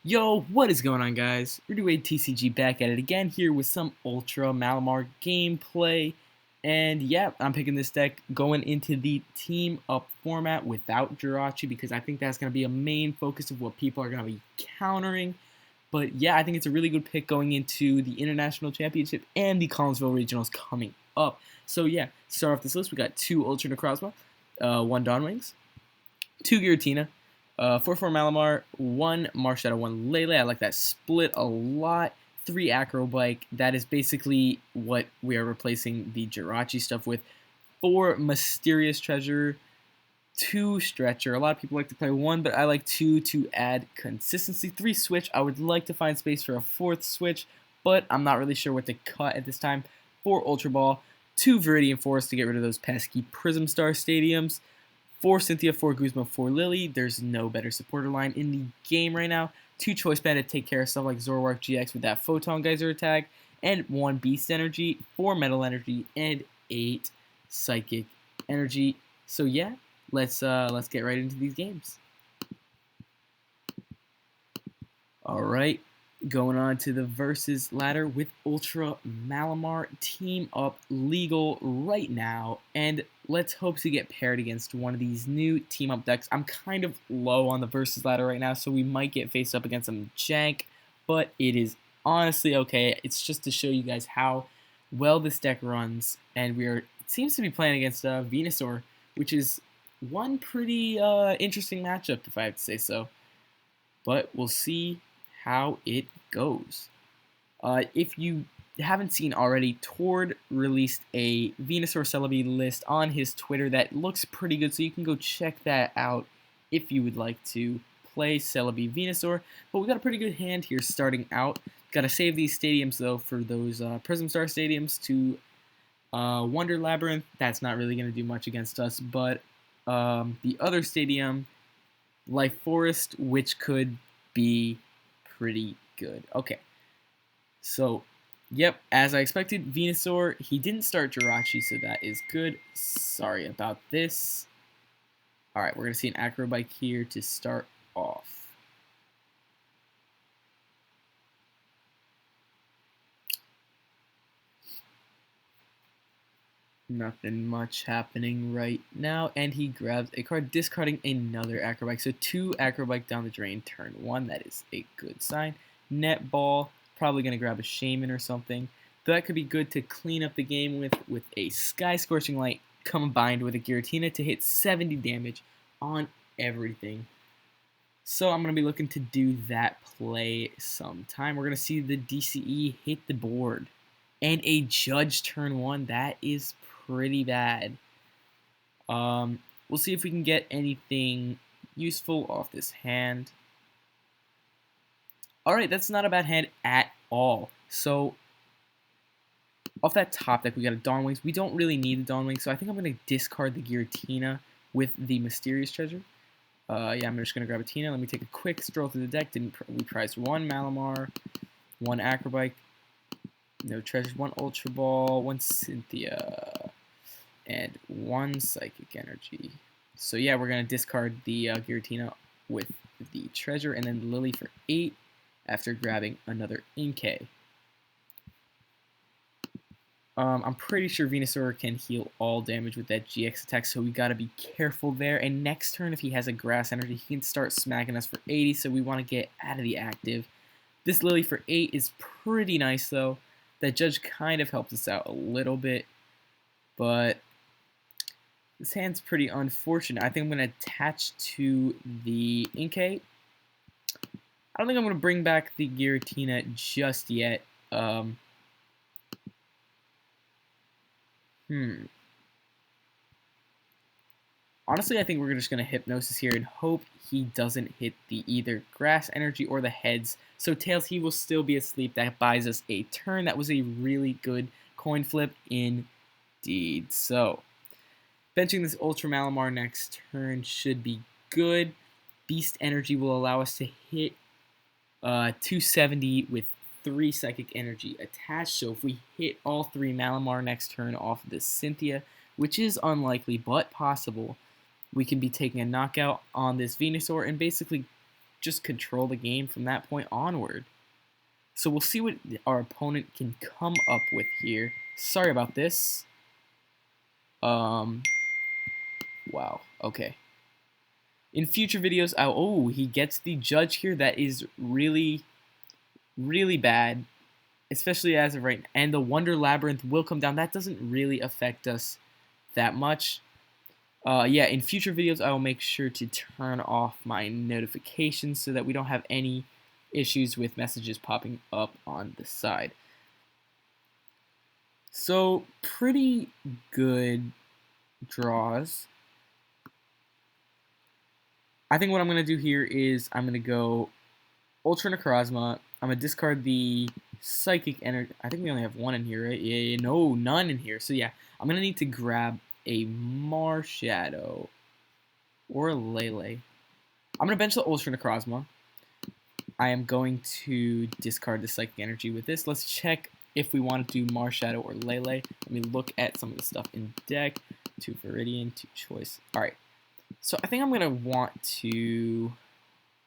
Yo, what is going on, guys? RudyWadeTCG back at it again here with some Ultra Malamar gameplay. And yeah, I'm picking this deck going into the team up format without Jirachi because I think that's going to be a main focus of what people are going to be countering. But yeah, I think it's a really good pick going into the International Championship and the Collinsville Regionals coming up. So yeah, to start off this list, we got 2 Ultra Necrozma, 1 Dawnwings, 2 Giratina, 4-4 Malamar, 1 Marshadow, 1 Lele. I like that split a lot. 3 Acrobike. That is basically what we are replacing the Jirachi stuff with. 4 Mysterious Treasure, 2 Stretcher. A lot of people like to play 1, but I like 2 to add consistency. 3 Switch. I would like to find space for a 4th Switch, but I'm not really sure what to cut at this time. 4 Ultra Ball, 2 Viridian Forest to get rid of those pesky Prism Star Stadiums. 4 Cynthia, 4 Guzma, 4 Lily. There's no better supporter line in the game right now. 2 Choice Band to take care of stuff like Zoroark GX with that Photon Geyser attack. And 1 Beast Energy, 4 Metal Energy, and 8 Psychic Energy. So yeah, let's get right into these games. Alright, going on to the versus ladder with Ultra Malamar. Team up legal right now, and let's hope to get paired against one of these new team up decks. I'm kind of low on the versus ladder right now, so we might get faced up against some jank, but it is honestly okay. It's just to show you guys how well this deck runs, and it seems to be playing against Venusaur, which is one pretty interesting matchup, if I have to say so. But we'll see how it goes. If you haven't seen already, Tord released a Venusaur Celebi list on his Twitter that looks pretty good, so you can go check that out if you would like to play Celebi Venusaur. But we got a pretty good hand here starting out. Got to save these stadiums, though, for those Prism Star stadiums to Wonder Labyrinth. That's not really going to do much against us, but the other stadium, Life Forest, which could be pretty good. Okay, so yep, as I expected, Venusaur, he didn't start Jirachi, so that is good. Sorry about this. Alright, we're going to see an Acrobike here to start off. Nothing much happening right now, and he grabs a card, discarding another Acrobike. So 2 Acrobike down the drain, turn 1. That is a good sign. Netball, probably going to grab a Shaman or something. That could be good to clean up the game with a Sky Scorching Light combined with a Giratina to hit 70 damage on everything. So I'm going to be looking to do that play sometime. We're going to see the DCE hit the board. And a Judge turn 1. That is pretty bad. We'll see if we can get anything useful off this hand. Alright, that's not a bad hand at all. So, off that top deck, we got a Dawnwings. We don't really need the Dawnwings, so I think I'm going to discard the Giratina with the Mysterious Treasure. Yeah, I'm just going to grab a Tina. Let me take a quick stroll through the deck. We prized 1 Malamar, 1 Acrobike, no treasures, 1 Ultra Ball, 1 Cynthia, and 1 Psychic Energy. So yeah, we're going to discard the Giratina with the treasure, and then Lily for 8 after grabbing another Inkay. I'm pretty sure Venusaur can heal all damage with that GX attack, so we got to be careful there. And next turn, if he has a Grass Energy, he can start smacking us for 80, so we want to get out of the active. This Lily for 8 is pretty nice, though. That Judge kind of helps us out a little bit, but this hand's pretty unfortunate. I think I'm going to attach to the Inkay. I don't think I'm going to bring back the Giratina just yet. Honestly, I think we're just going to Hypnosis here and hope he doesn't hit the either Grass Energy or the Heads. So Tails, he will still be asleep. That buys us a turn. That was a really good coin flip indeed. So, benching this Ultra Malamar next turn should be good. Beast Energy will allow us to hit 270 with 3 Psychic Energy attached. So if we hit all 3 Malamar next turn off of this Cynthia, which is unlikely but possible, we can be taking a knockout on this Venusaur and basically just control the game from that point onward. So we'll see what our opponent can come up with here. Sorry about this. Wow, okay. In future videos, oh, he gets the judge here. That is really, really bad, especially as of right now. And the Wonder Labyrinth will come down. That doesn't really affect us that much. Yeah, in future videos, I will make sure to turn off my notifications so that we don't have any issues with messages popping up on the side. So, pretty good draws. I think what I'm going to do here is I'm going to go Ultra Necrozma. I'm going to discard the Psychic Energy. I think we only have one in here, right? Yeah, no, none in here. So yeah, I'm going to need to grab a Marshadow or a Lele. I'm going to bench the Ultra Necrozma. I am going to discard the Psychic Energy with this. Let's check if we want to do Marshadow or Lele. Let me look at some of the stuff in deck. 2 Viridian, 2 Choice. Alright, so I think I'm going to want to...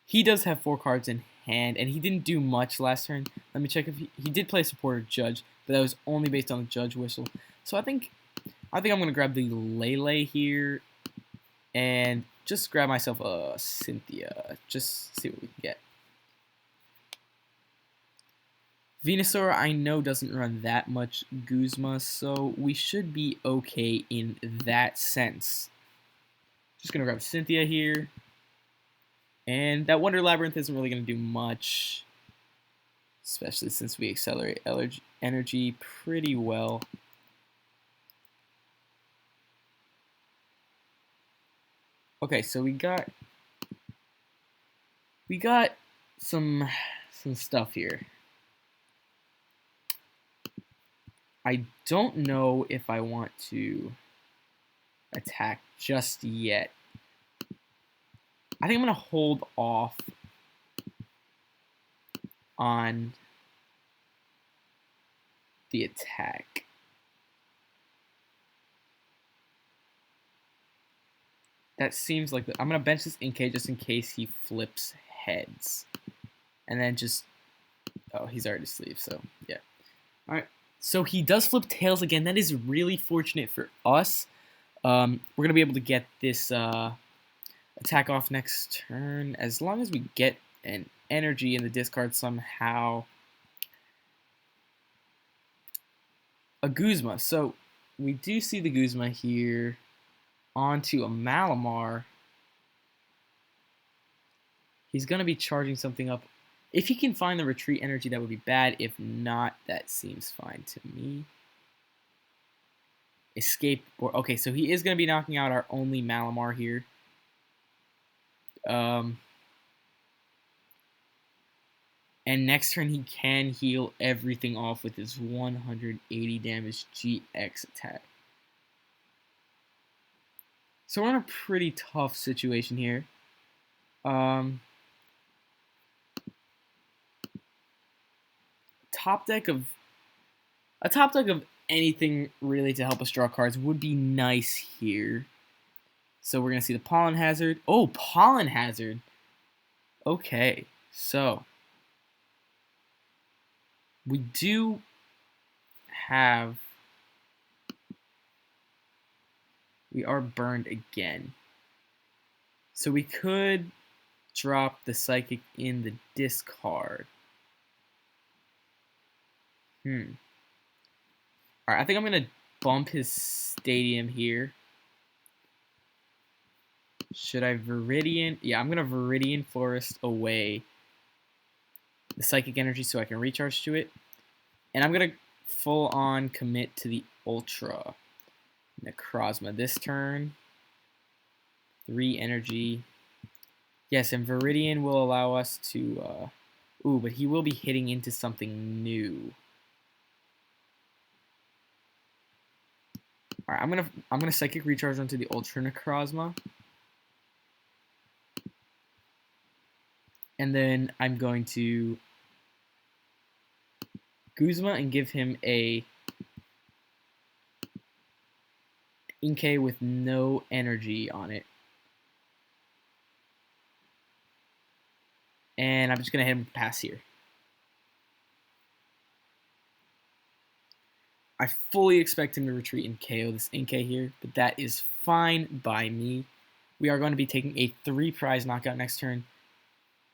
He does have 4 cards in hand, and he didn't do much last turn. Let me check if he did play Supporter Judge, but that was only based on the Judge Whistle. So I think I'm going to grab the Lele here, and just grab myself a Cynthia. Just see what we can get. Venusaur, I know, doesn't run that much Guzma, so we should be okay in that sense. Just going to grab Cynthia here. And that Wonder Labyrinth isn't really going to do much, especially since we accelerate energy pretty well. Okay, so we got some stuff here. I don't know if I want to attack just yet. I think I'm going to hold off on the attack. That seems like I'm going to bench this Inkay just in case he flips heads. And then just... Oh, he's already asleep, so yeah. Alright, so he does flip tails again. That is really fortunate for us. We're going to be able to get this attack off next turn as long as we get an energy in the discard somehow. A Guzma. So we do see the Guzma here onto a Malamar. He's going to be charging something up. If he can find the retreat energy, that would be bad. If not, that seems fine to me. Escape. Okay, so he is going to be knocking out our only Malamar here. And next turn, he can heal everything off with his 180 damage GX attack. So we're in a pretty tough situation here. A top deck of anything really to help us draw cards would be nice here. So we're gonna see the Pollen Hazard. Oh, Pollen Hazard. Okay, so we do have... We are burned again. So we could drop the Psychic in the discard. Alright, I think I'm going to bump his Stadium here. Should I Viridian? Yeah, I'm going to Viridian Forest away the Psychic Energy so I can recharge to it. And I'm going to full on commit to the Ultra Necrozma this turn. 3 energy. Yes, and Viridian will allow us to... ooh, but he will be hitting into something new. Alright, I'm gonna Psychic Recharge onto the Ultra Necrozma. And then I'm going to Guzma and give him a Inkay with no energy on it. And I'm going to full on commit to the Ultra Necrozma this turn. 3 energy. Yes, and Viridian will allow us to... ooh, but he will be hitting into something new. Alright, I'm gonna Psychic Recharge onto the Ultra Necrozma. And then I'm going to Guzma and give him a Inkay with no energy on it. And I'm just going to hit him with pass here. I fully expect him to retreat and KO this Inkay here, but that is fine by me. We are going to be taking a 3-prize knockout next turn.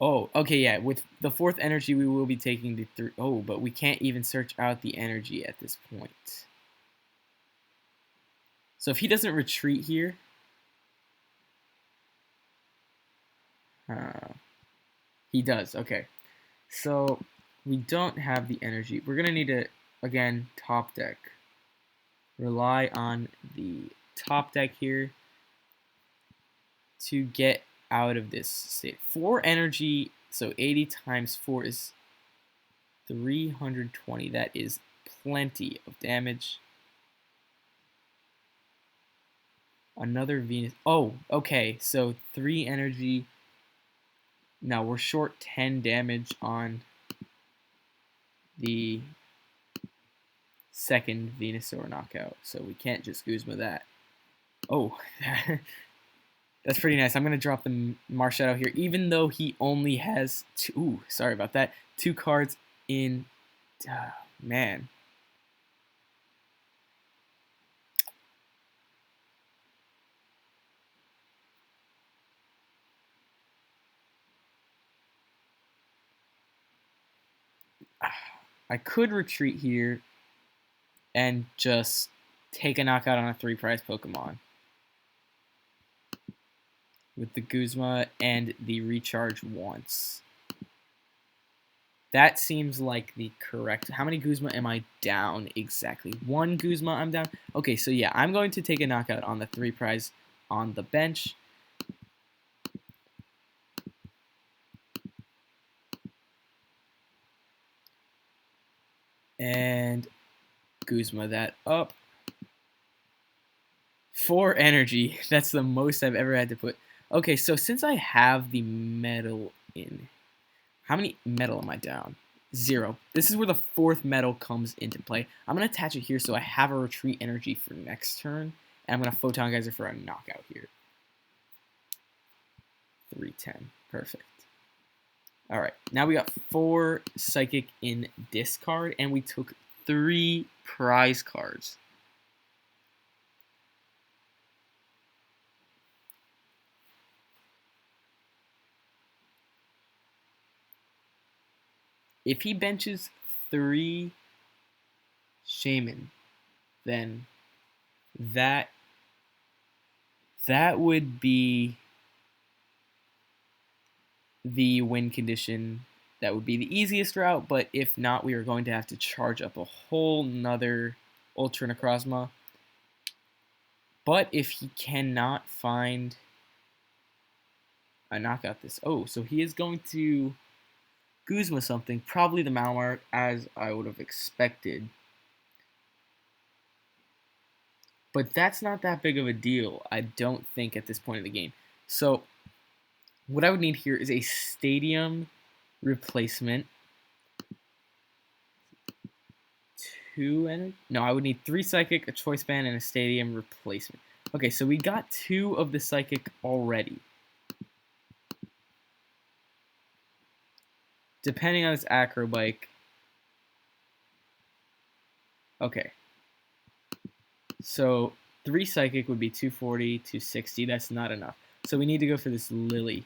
Oh, okay, yeah. With the 4th energy, we will be taking the 3. Oh, but we can't even search out the energy at this point. So if he doesn't retreat here, he does. Okay, so we don't have the energy. We're gonna need to again top deck. Rely on the top deck here to get out of this state. 4 energy, so 80 times 4 is 320. That is plenty of damage. Another Venus. Oh, okay. So 3 energy. Now we're short 10 damage on the second Venusaur knockout. So we can't just Guzma that. Oh, that's pretty nice. I'm going to drop the Marshadow here, even though he only has 2. Ooh, sorry about that. 2 cards in. Man. I could retreat here and just take a knockout on a 3-prize Pokemon with the Guzma and the recharge once. That seems like the correct. How many Guzma am I down exactly? 1 Guzma I'm down. Okay, so yeah, I'm going to take a knockout on the 3-prize on the bench. And Guzma that up. 4 energy. That's the most I've ever had to put. Okay, so since I have the metal in, how many metal am I down? 0. This is where the 4th metal comes into play. I'm going to attach it here so I have a retreat energy for next turn. And I'm going to Photon Geyser for a knockout here. 310. Perfect. All right, now we got 4 Psychic in discard, and we took 3 prize cards. If he benches 3 Shaman, then that would be the win condition. That would be the easiest route, but if not, we are going to have to charge up a whole nother Ultra Necrozma. But if he cannot find a knockout this... Oh, so he is going to Guzma something, probably the Malamar, as I would have expected. But that's not that big of a deal, I don't think, at this point in the game. So what I would need here is a Stadium replacement. 2 energy? No, I would need 3 Psychic, a Choice Band, and a Stadium replacement. Okay, so we got 2 of the Psychic already. Depending on his Acro Bike. Okay. So 3 Psychic would be 240, 260. That's not enough. So we need to go for this Lily.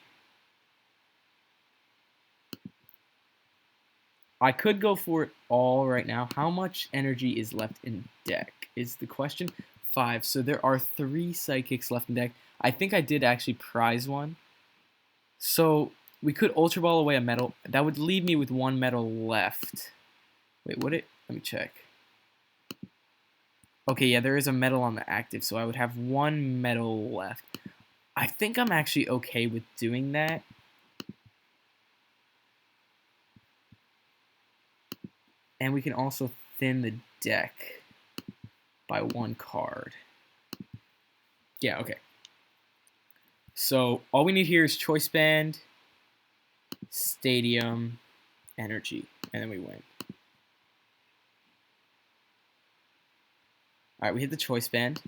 I could go for it all right now. How much energy is left in deck is the question. 5. So there are 3 Psychics left in deck. I think I did actually prize one. So we could Ultra Ball away a metal. That would leave me with 1 metal left. Wait, would it? Let me check. Okay, yeah, there is a metal on the active, so I would have 1 metal left. I think I'm actually okay with doing that. And we can also thin the deck by 1 card. Yeah, okay. So all we need here is Choice Band, Stadium, Energy, and then we win. All right, we hit the Choice Band.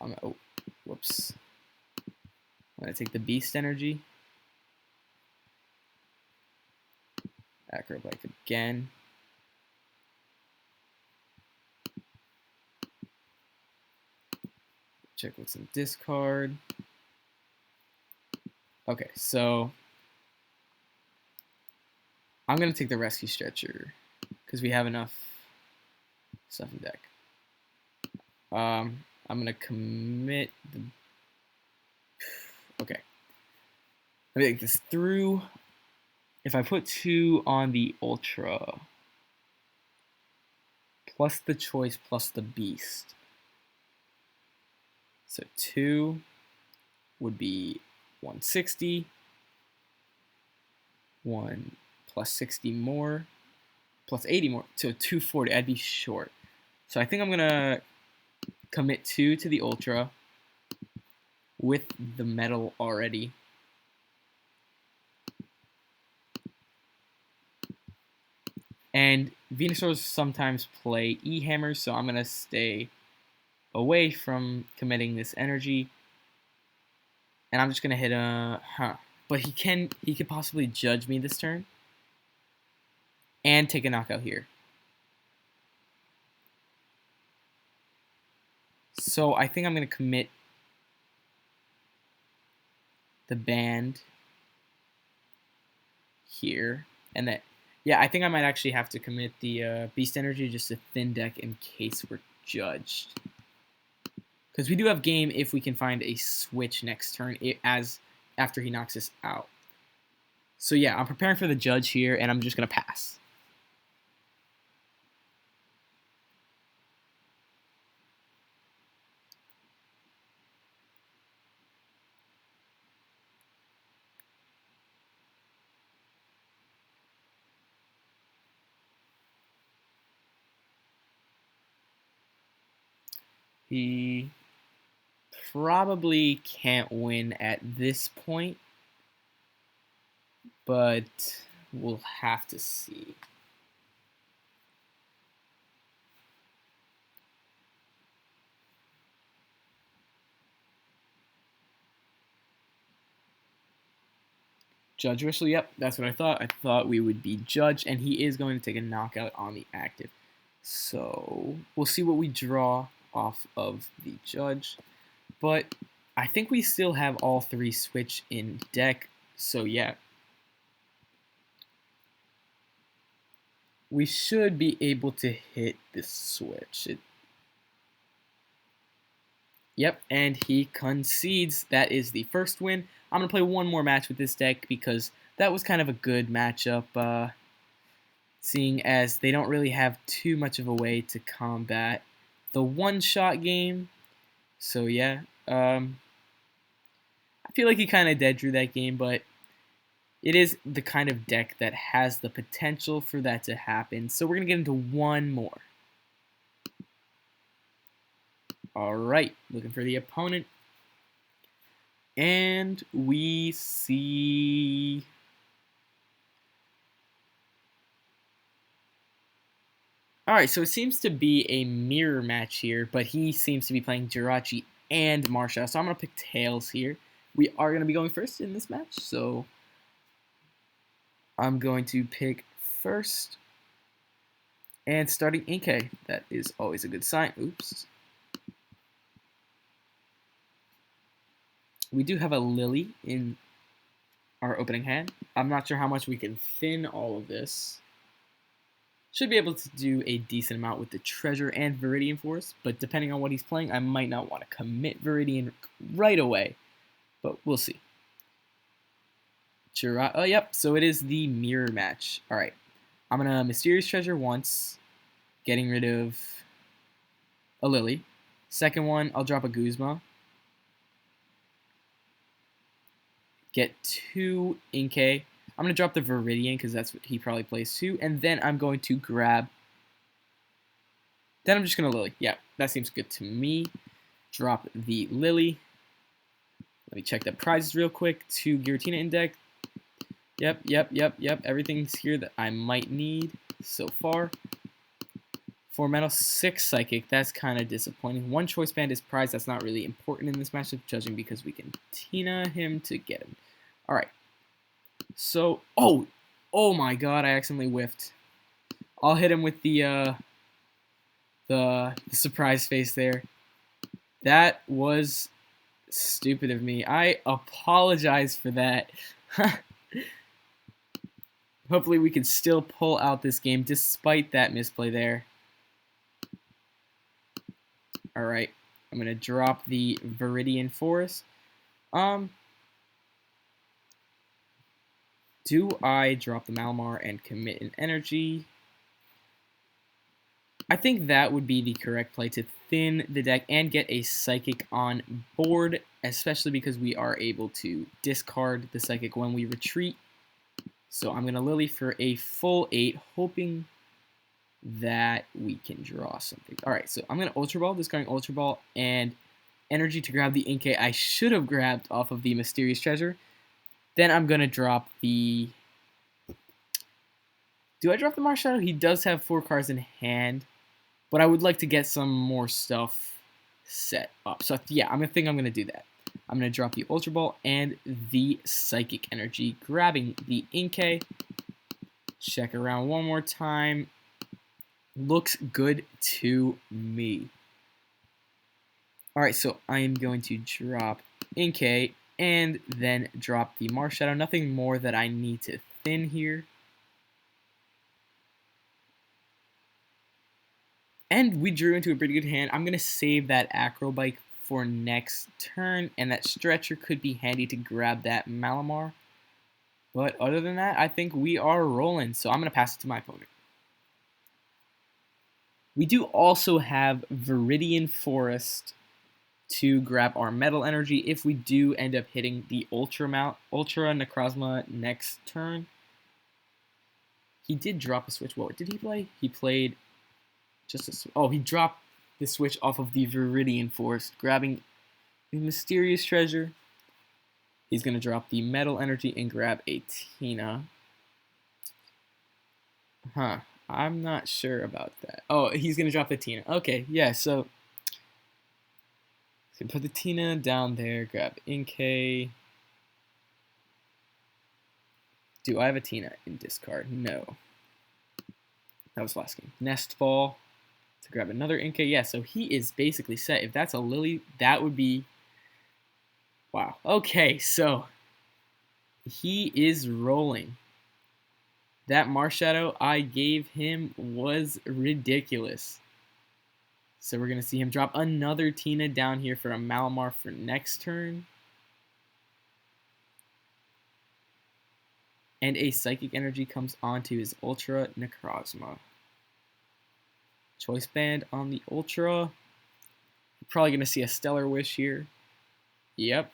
Oh, whoops. I'm going to take the Beast Energy. Acrobike again. Check what's in discard. Okay, so I'm going to take the Rescue Stretcher because we have enough stuff in deck. I'm going to commit the... Okay. Let me take this through. If I put 2 on the Ultra, plus the Choice, plus the Beast. So 2 would be 160. 1 plus 60 more, plus 80 more, so 240. I'd be short. So I think I'm going to commit 2 to the Ultra with the metal already. And Venusaurs sometimes play E-Hammers, so I'm going to stay away from committing this energy. And I'm just going to hit a... But he could possibly judge me this turn. And take a knockout here. So I think I'm going to commit the band here. And that... Yeah, I think I might actually have to commit the Beast Energy just to thin deck in case we're judged. Because we do have game if we can find a switch next turn after he knocks us out. So yeah, I'm preparing for the judge here, and I'm just going to pass. He probably can't win at this point, but we'll have to see. Judge Whistle, yep, that's what I thought. I thought we would be judged, and he is going to take a knockout on the active. So we'll see what we draw off of the judge. But I think we still have all 3 switch in deck, so yeah. We should be able to hit this switch. Yep, and he concedes. That is the first win. I'm going to play one more match with this deck because that was kind of a good matchup, seeing as they don't really have too much of a way to combat the one-shot game. So yeah, I feel like he kind of dead drew that game, but it is the kind of deck that has the potential for that to happen. So we're going to get into one more. All right, looking for the opponent. And we see... All right, so it seems to be a mirror match here, but he seems to be playing Jirachi and Marsha. So I'm going to pick Tails here. We are going to be going first in this match, so I'm going to pick first. And starting Inkay. That is always a good sign. Oops. We do have a Lily in our opening hand. I'm not sure how much we can thin all of this. Should be able to do a decent amount with the Treasure and Viridian Force, but depending on what he's playing, I might not want to commit Viridian right away, but we'll see. Oh, yep, so it is the mirror match. All right, I'm going to Mysterious Treasure once, getting rid of a Lily. Second one, I'll drop a Guzma. Get 2 Inkay. I'm going to drop the Viridian because that's what he probably plays too. And then I'm going to grab... Then I'm just going to Lily. Yeah, that seems good to me. Drop the Lily. Let me check the prizes real quick. 2 Giratina in deck. Yep. Everything's here that I might need so far. 4 metal, 6 psychic. That's kind of disappointing. 1 choice band is prize. That's not really important in this matchup, judging because we can Tina him to get him. All right. So, oh my God! I accidentally whiffed. I'll hit him with the surprise face there. That was stupid of me. I apologize for that. Hopefully we can still pull out this game despite that misplay there. Alright, I'm going to drop the Viridian Forest. Do I drop the Malamar and commit an energy? I think that would be the correct play, to thin the deck and get a Psychic on board, especially because we are able to discard the Psychic when we retreat. So I'm going to Lily for a full 8, hoping that we can draw something. Alright, so I'm going to Ultra Ball, discarding Ultra Ball, and energy to grab the Inkay I should have grabbed off of the Mysterious Treasure. Then I'm going to drop the... Do I drop the Marshadow? He does have 4 cards in hand, but I would like to get some more stuff set up. So yeah, I think I'm going to do that. I'm going to drop the Ultra Ball and the Psychic Energy, grabbing the Inkay. Check around one more time. Looks good to me. Alright, so I am going to drop Inkay and then drop the Marshadow. Nothing more that I need to thin here. And we drew into a pretty good hand. I'm going to save that Acrobike for next turn, and that Stretcher could be handy to grab that Malamar. But other than that, I think we are rolling, so I'm going to pass it to my opponent. We do also have Viridian Forest to grab our Metal Energy if we do end up hitting the Ultra Necrozma next turn. He did drop a switch. What did he play? He played just a... Oh, he dropped the switch off of the Viridian Forest, grabbing the Mysterious Treasure. He's going to drop the Metal Energy and grab a Tina. Huh. I'm not sure about that. Oh, he's going to drop the Tina. Okay, yeah, so... He's going to put the Tina down there, grab Inkay. Do I have a Tina in discard? No. That was last game. Nest Ball to grab another Inkay. Yeah, so he is basically set. If that's a Lily, that would be... Wow. Okay, so he is rolling. That Marshadow I gave him was ridiculous. So we're going to see him drop another Tina down here for a Malamar for next turn. And a Psychic Energy comes onto his Ultra Necrozma. Choice Band on the Ultra. You're probably going to see a Stellar Wish here. Yep.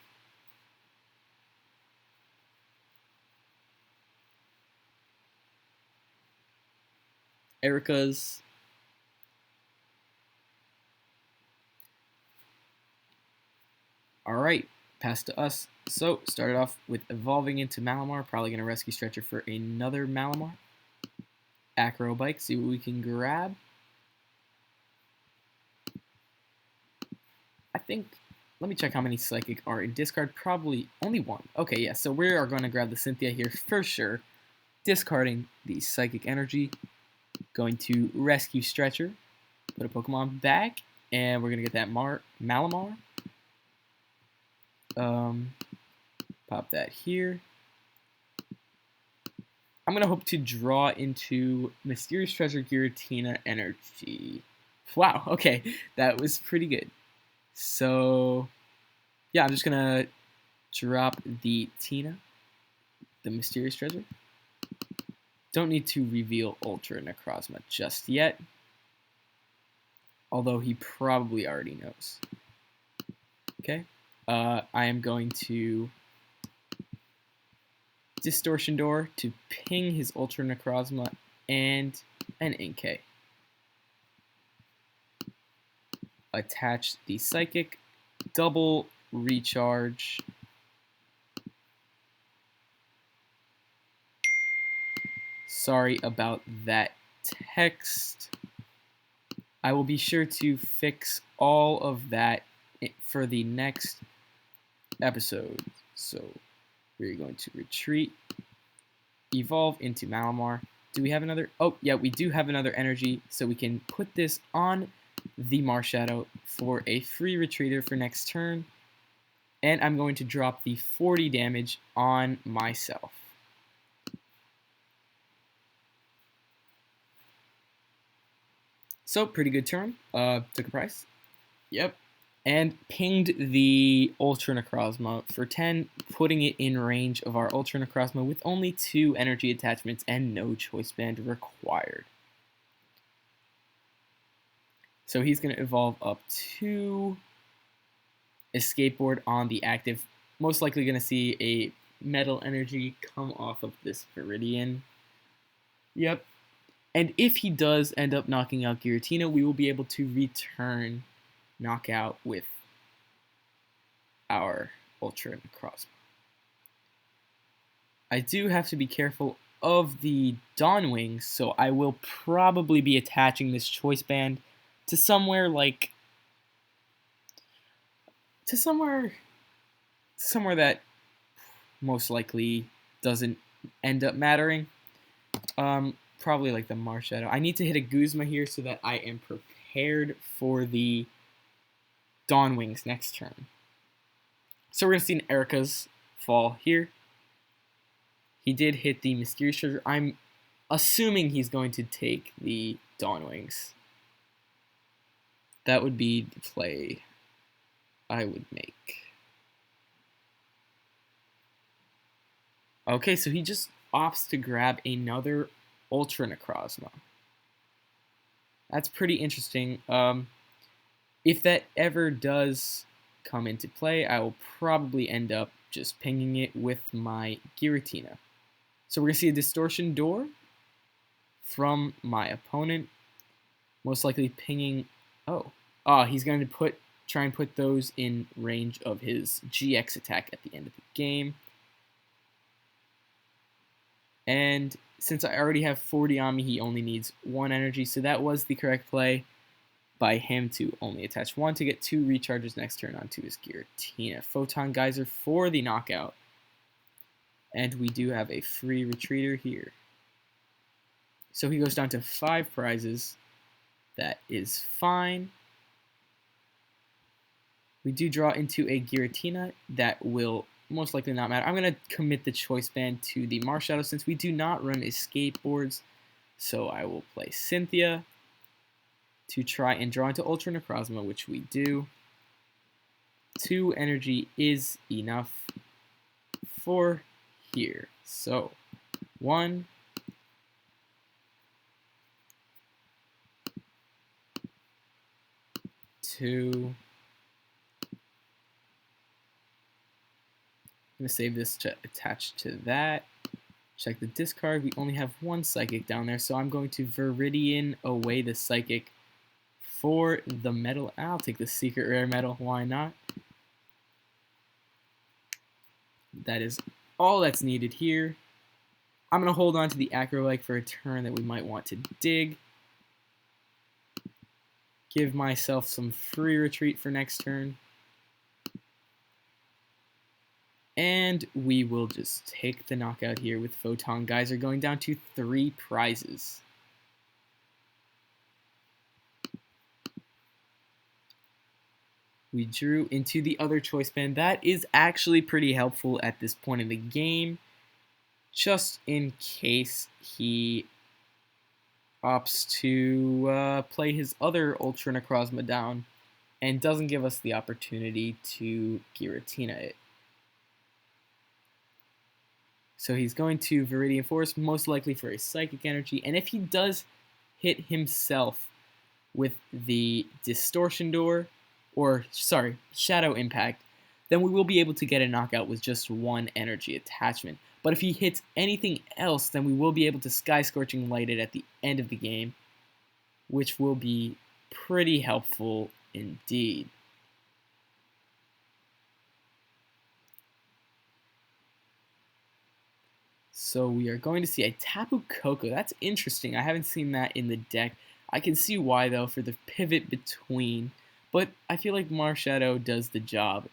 Erica's. Alright, pass to us. So, started off with evolving into Malamar. Probably going to rescue Stretcher for another Malamar. Acrobike, see what we can grab. I think, let me check how many Psychic are in discard. Probably only 1. Okay, yeah, so we are going to grab the Cynthia here for sure. Discarding the Psychic Energy. Going to rescue Stretcher. Put a Pokemon back. And we're going to get that Malamar. Pop that here. I'm going to hope to draw into Mysterious Treasure Giratina Energy. Wow, okay, that was pretty good. So, yeah, I'm just going to drop the Tina, the Mysterious Treasure. Don't need to reveal Ultra Necrozma just yet. Although he probably already knows. Okay. I am going to Distortion Door to ping his Ultra Necrozma and an Inkay. Attach the Psychic, double recharge. Sorry about that text. I will be sure to fix all of that for the next episode. So we're going to retreat, evolve into Malamar. Do we have another? Oh, yeah, we do have another energy, so we can put this on the Marshadow for a free retreater for next turn. And I'm going to drop the 40 damage on myself. So, pretty good turn. Took a price. Yep. And pinged the Ultra Necrozma for 10, putting it in range of our Ultra Necrozma with only 2 energy attachments and no choice band required. So he's going to evolve up to a skateboard on the active. Most likely going to see a metal energy come off of this Viridian. Yep. And if he does end up knocking out Giratina, we will be able to return knockout with our Ultra Necrozma. I do have to be careful of the Dawn Wings, so I will probably be attaching this choice band to somewhere like somewhere that most likely doesn't end up mattering. Probably like the Marshadow. I need to hit a Guzma here so that I am prepared for the Dawn Wings next turn. So we're going to see an Erica's fall here. He did hit the Mysterious Treasure. I'm assuming he's going to take the Dawn Wings. That would be the play I would make. Okay, so he just opts to grab another Ultra Necrozma. That's pretty interesting. If that ever does come into play, I will probably end up just pinging it with my Giratina. So we're going to see a Distortion Door from my opponent. Most likely pinging... he's going to try and put those in range of his GX attack at the end of the game. And since I already have 40 on me, he only needs 1 energy. So that was the correct play by him to only attach 1 to get 2 recharges next turn onto his Giratina. Photon Geyser for the knockout. And we do have a free retreater here. So he goes down to 5 prizes. That is fine. We do draw into a Giratina. That will most likely not matter. I'm going to commit the choice band to the Marshadow since we do not run escape boards. So I will play Cynthia to try and draw into Ultra Necrozma, which we do. 2 energy is enough for here. So 1, 2. I'm going to save this to attach to that. Check the discard. We only have 1 Psychic down there, so I'm going to Viridian away the Psychic for the metal. I'll take the Secret Rare Metal. Why not? That is all that's needed here. I'm going to hold on to the Acrobike for a turn that we might want to dig. Give myself some free retreat for next turn. And we will just take the knockout here with Photon Geyser going down to 3 prizes. We drew into the other choice band. That is actually pretty helpful at this point in the game, just in case he opts to play his other Ultra Necrozma down and doesn't give us the opportunity to Giratina it. So he's going to Viridian Force, most likely for a Psychic Energy, and if he does hit himself with the Distortion Door, Shadow Impact, then we will be able to get a knockout with just 1 energy attachment. But if he hits anything else, then we will be able to Sky Scorching Light it at the end of the game, which will be pretty helpful indeed. So we are going to see a Tapu Koko. That's interesting. I haven't seen that in the deck. I can see why, though, for the pivot between, but I feel like Marshadow does the job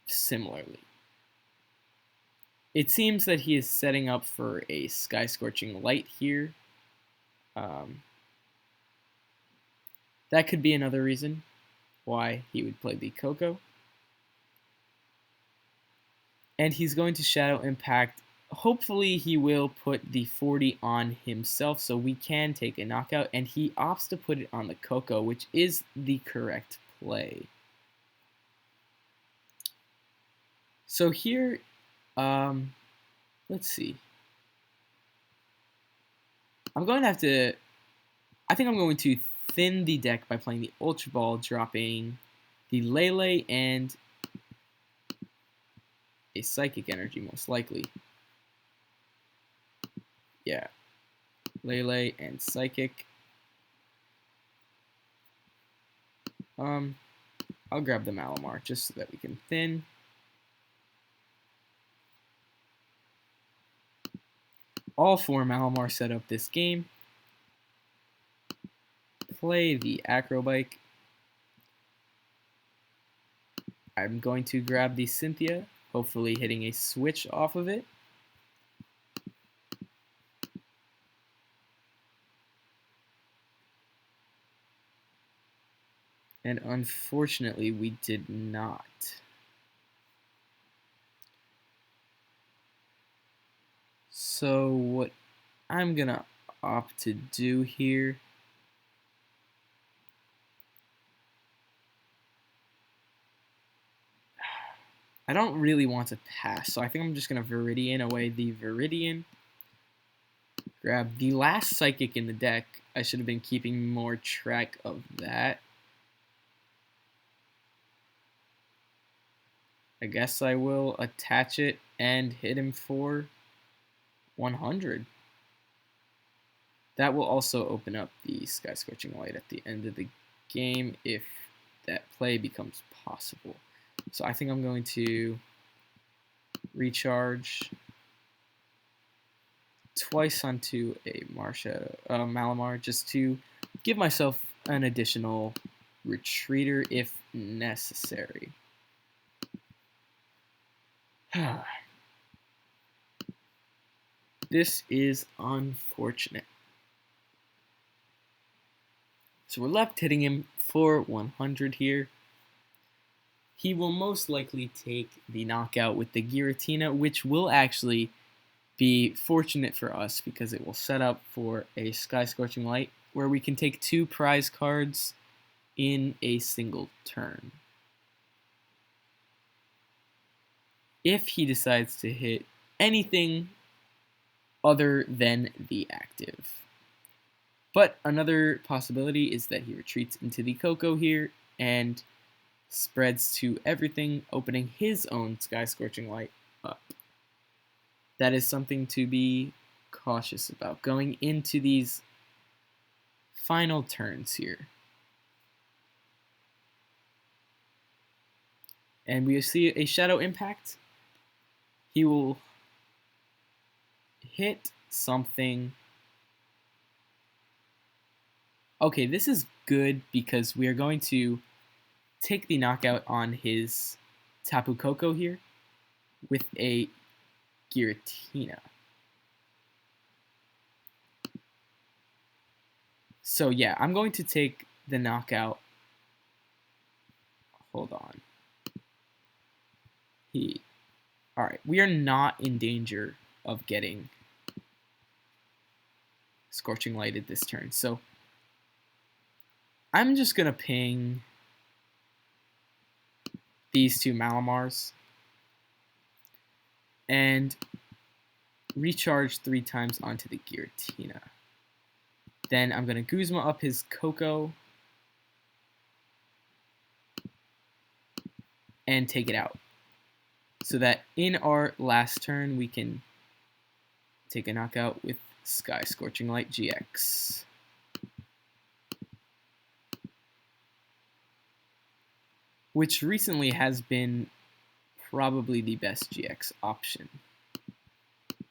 similarly. It seems that he is setting up for a Sky Scorching Light here. That could be another reason why he would play the Coco. And he's going to Shadow Impact. Hopefully he will put the 40 on himself so we can take a knockout, and he opts to put it on the Coco, which is the correct play. So here, let's see. I think I'm going to thin the deck by playing the Ultra Ball, dropping the Lele and a Psychic Energy, most likely. Yeah, Lele and Psychic. I'll grab the Malamar just so that we can thin. All 4 Malamar set up this game. Play the Acrobike. I'm going to grab the Cynthia, hopefully hitting a switch off of it. And unfortunately, we did not. So what I'm going to opt to do here I don't really want to pass, so I think I'm just going to Viridian away the Viridian. Grab the last Psychic in the deck. I should have been keeping more track of that. I guess I will attach it and hit him for 100. That will also open up the Sky Scorching Light at the end of the game if that play becomes possible. So I think I'm going to recharge twice onto a Malamar just to give myself an additional retreater if necessary. This is unfortunate. So we're left hitting him for 100 here. He will most likely take the knockout with the Giratina, which will actually be fortunate for us because it will set up for a Sky Scorching Light where we can take 2 prize cards in a single turn. If he decides to hit anything other than the active. But another possibility is that he retreats into the Coco here and spreads to everything, opening his own Sky Scorching Light up. That is something to be cautious about going into these final turns here. And we see a Shadow Impact. He will hit something. Okay, this is good because we are going to take the knockout on his Tapu Koko here with a Giratina. So yeah, I'm going to take the knockout. Hold on. Alright, we are not in danger of getting Scorching Lighted this turn. So I'm just going to ping these 2 Malamars and recharge 3 times onto the Giratina. Then I'm going to Guzma up his Coco and take it out. So that in our last turn we can take a knockout with Sky Scorching Light GX. Which recently has been probably the best GX option.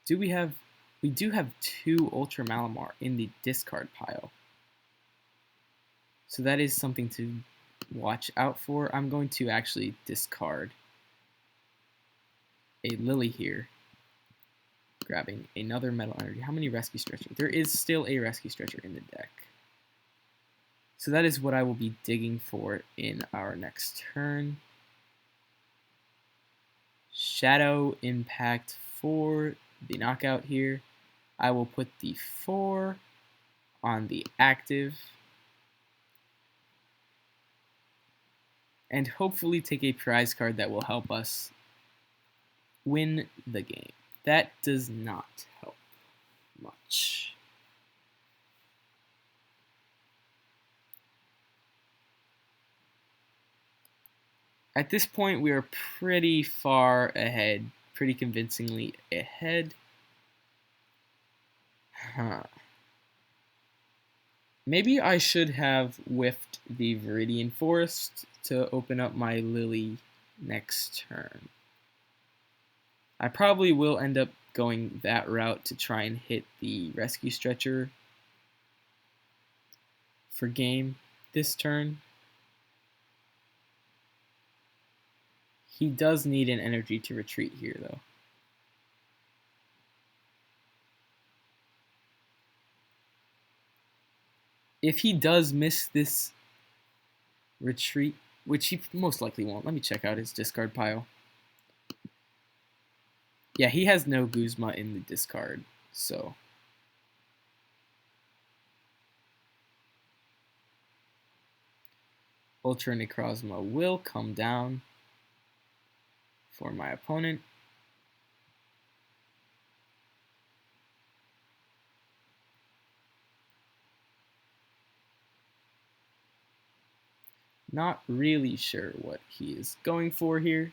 We do have 2 Ultra Malamar in the discard pile. So that is something to watch out for. I'm going to actually discard a Lily here, grabbing another Metal Energy. How many Rescue Stretcher? There is still a Rescue Stretcher in the deck. So that is what I will be digging for in our next turn. Shadow Impact for the knockout here. I will put the 4 on the active. And hopefully take a prize card that will help us win the game. That does not help much. At this point, we are pretty far ahead, pretty convincingly ahead. Maybe I should have whiffed the Viridian Forest to open up my Lily next turn. I probably will end up going that route to try and hit the Rescue Stretcher for game this turn. He does need an energy to retreat here, though. If he does miss this retreat, which he most likely won't, let me check out his discard pile. Yeah, he has no Guzma in the discard, so. Ultra Necrozma will come down for my opponent. Not really sure what he is going for here,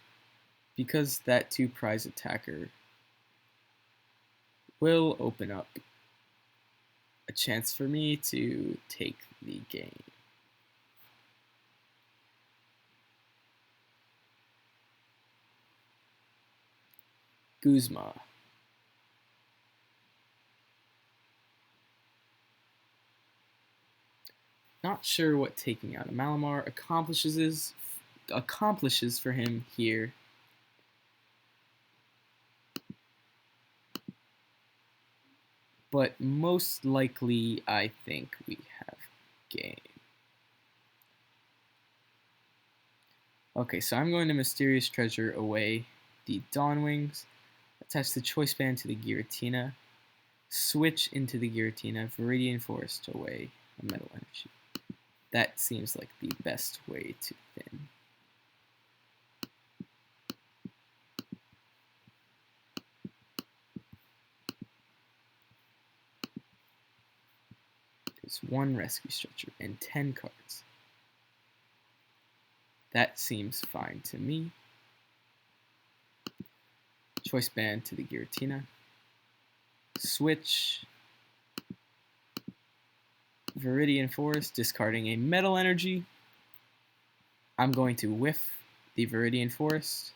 because that 2 prize attacker will open up a chance for me to take the game. Guzma. Not sure what taking out a Malamar accomplishes for him here. But most likely, I think we have game. Okay, so I'm going to Mysterious Treasure away the Dawnwings, attach the Choice Band to the Giratina, switch into the Giratina, Viridian Forest away a Metal Energy. That seems like the best way to win. There's 1 Rescue Stretcher and 10 cards. That seems fine to me. Choice Band to the Giratina. Switch. Viridian Forest, discarding a Metal Energy. I'm going to whiff the Viridian Forest.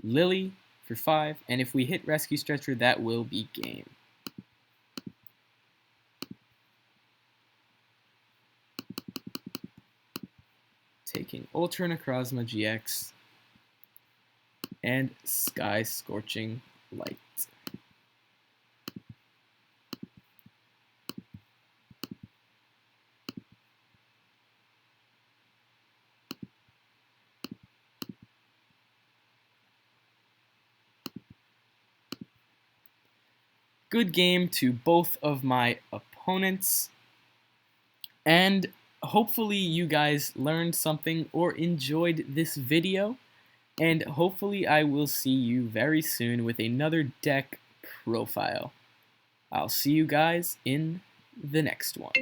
Lily for 5, and if we hit Rescue Stretcher, that will be game. Taking Ultra Necrozma GX and Sky Scorching Light. Good game to both of my opponents, and hopefully you guys learned something or enjoyed this video, and hopefully I will see you very soon with another deck profile. I'll see you guys in the next one.